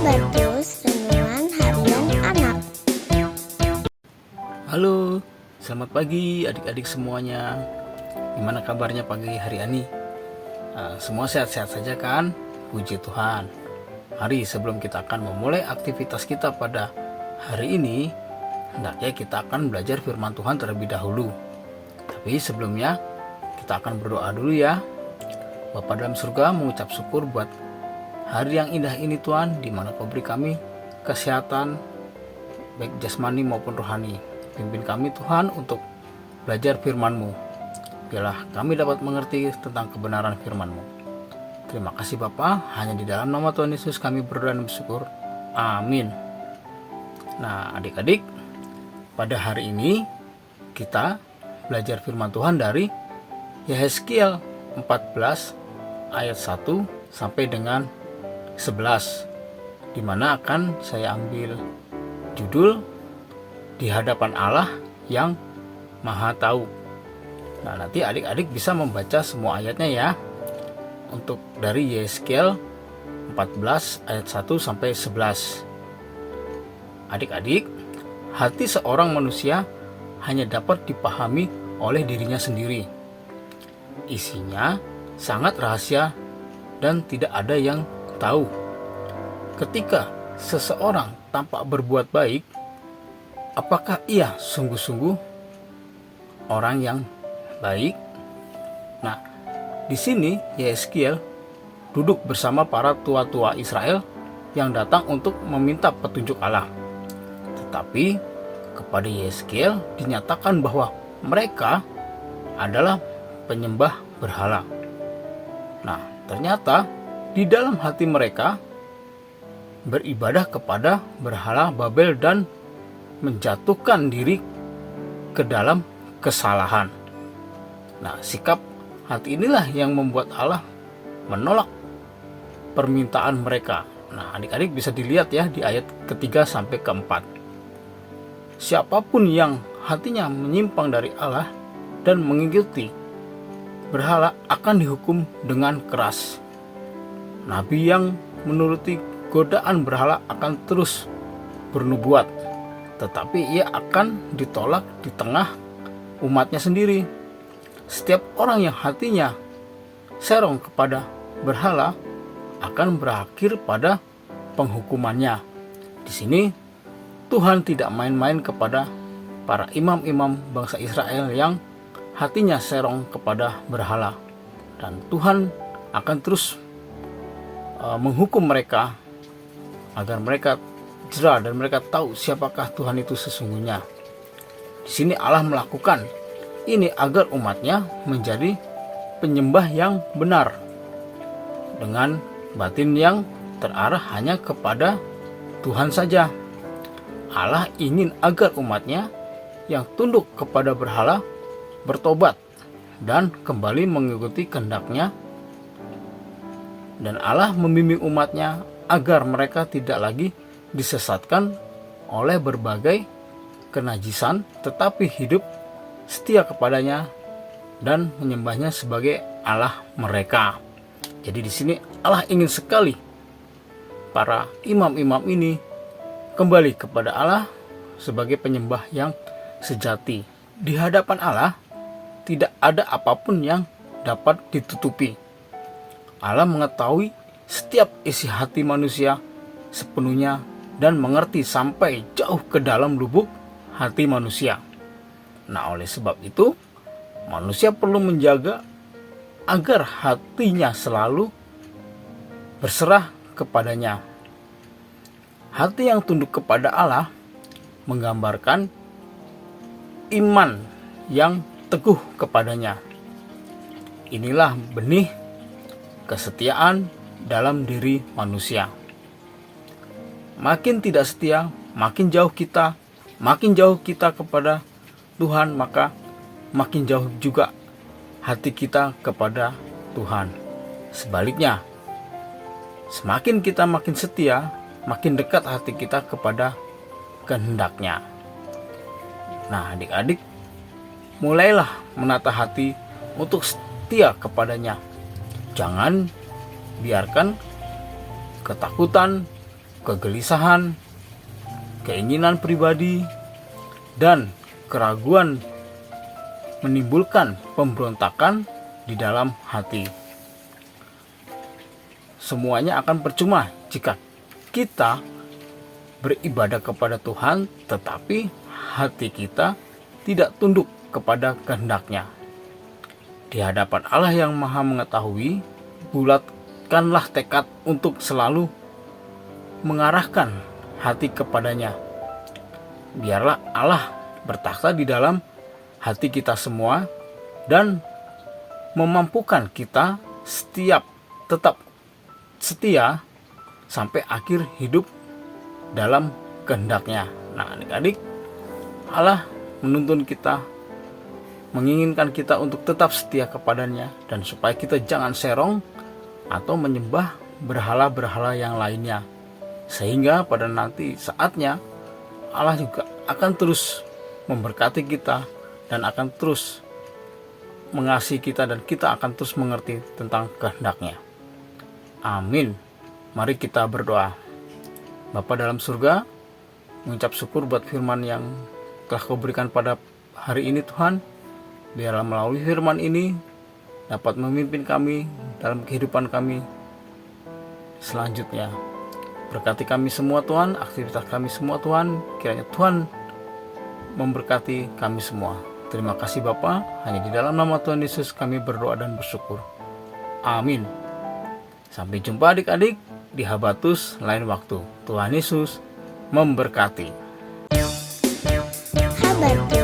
Sabar Terus Renungan Harian Anak. Halo, selamat pagi adik-adik semuanya. Gimana kabarnya pagi hari ini? Semua sehat-sehat saja kan? Puji Tuhan. Mari sebelum kita akan memulai aktivitas kita pada hari ini, hendaknya kita akan belajar firman Tuhan terlebih dahulu. Tapi sebelumnya kita akan berdoa dulu ya. Bapa dalam surga, mengucap syukur buat hari yang indah ini Tuhan, di mana Kau beri kami kesehatan baik jasmani maupun rohani. Pimpin kami Tuhan untuk belajar firman-Mu. Biarlah kami dapat mengerti tentang kebenaran firman-Mu. Terima kasih Bapa, hanya di dalam nama Tuhan Yesus kami berdoa dan bersyukur. Amin. Nah adik-adik, pada hari ini kita belajar firman Tuhan dari Yehezkiel 14 ayat 1 sampai dengan 11, di mana akan saya ambil judul Di Hadapan Allah yang Maha Tahu. Nah, nanti adik-adik bisa membaca semua ayatnya ya. Untuk dari Yehezkiel 14 ayat 1 sampai 11. Adik-adik, hati seorang manusia hanya dapat dipahami oleh dirinya sendiri. Isinya sangat rahasia dan tidak ada yang tahu. Ketika seseorang tampak berbuat baik, apakah ia sungguh-sungguh orang yang baik? Nah, di sini Yehezkiel duduk bersama para tua-tua Israel yang datang untuk meminta petunjuk Allah. Tetapi kepada Yehezkiel dinyatakan bahwa mereka adalah penyembah berhala. Nah, ternyata di dalam hati mereka beribadah kepada berhala Babel dan menjatuhkan diri ke dalam kesalahan. Nah, sikap hati inilah yang membuat Allah menolak permintaan mereka. Nah, adik-adik bisa dilihat ya di ayat ketiga sampai keempat. Siapapun yang hatinya menyimpang dari Allah dan mengikuti berhala akan dihukum dengan keras. Nabi yang menuruti godaan berhala akan terus bernubuat, tetapi ia akan ditolak di tengah umatnya sendiri. Setiap orang yang hatinya serong kepada berhala akan berakhir pada penghukumannya. Di sini Tuhan tidak main-main kepada para imam-imam bangsa Israel yang hatinya serong kepada berhala, dan Tuhan akan terus menghukum mereka agar mereka jera dan mereka tahu siapakah Tuhan itu sesungguhnya. Di sini Allah melakukan ini agar umatnya menjadi penyembah yang benar dengan batin yang terarah hanya kepada Tuhan saja. Allah ingin agar umatnya yang tunduk kepada berhala bertobat dan kembali mengikuti kehendak-Nya. Dan Allah membimbing umatnya agar mereka tidak lagi disesatkan oleh berbagai kenajisan, tetapi hidup setia kepadanya dan menyembahnya sebagai Allah mereka. Jadi di sini Allah ingin sekali para imam-imam ini kembali kepada Allah sebagai penyembah yang sejati. Di hadapan Allah tidak ada apapun yang dapat ditutupi. Allah mengetahui setiap isi hati manusia sepenuhnya dan mengerti sampai jauh ke dalam lubuk hati manusia. Nah, oleh sebab itu manusia perlu menjaga agar hatinya selalu berserah kepadanya. Hati yang tunduk kepada Allah menggambarkan iman yang teguh kepadanya. Inilah benih kesetiaan dalam diri manusia. Makin tidak setia, makin jauh kita kepada Tuhan, maka makin jauh juga hati kita kepada Tuhan. Sebaliknya, semakin kita makin setia, makin dekat hati kita kepada kehendak-Nya. Nah, adik-adik, mulailah menata hati untuk setia kepadanya. Jangan biarkan ketakutan, kegelisahan, keinginan pribadi, dan keraguan menimbulkan pemberontakan di dalam hati. Semuanya akan percuma jika kita beribadah kepada Tuhan tetapi hati kita tidak tunduk kepada kehendak-Nya. Di hadapan Allah yang Maha Mengetahui, bulatkanlah tekad untuk selalu mengarahkan hati kepadanya. Biarlah Allah bertakhta di dalam hati kita semua dan memampukan kita tetap setia sampai akhir hidup dalam kehendak-Nya. Nah, adik-adik, Allah menuntun kita, menginginkan kita untuk tetap setia kepadanya, dan supaya kita jangan serong atau menyembah berhala-berhala yang lainnya. Sehingga pada nanti saatnya Allah juga akan terus memberkati kita dan akan terus mengasihi kita, dan kita akan terus mengerti tentang kehendak-Nya. Amin. Mari kita berdoa. Bapa dalam surga, mengucap syukur buat firman yang telah Kau berikan pada hari ini Tuhan. Biarlah melalui firman ini dapat memimpin kami dalam kehidupan kami selanjutnya. Berkati kami semua Tuhan, aktivitas kami semua Tuhan. Kiranya Tuhan memberkati kami semua. Terima kasih Bapa, hanya di dalam nama Tuhan Yesus kami berdoa dan bersyukur. Amin. Sampai jumpa adik-adik di Habatus lain waktu. Tuhan Yesus memberkati. Habatus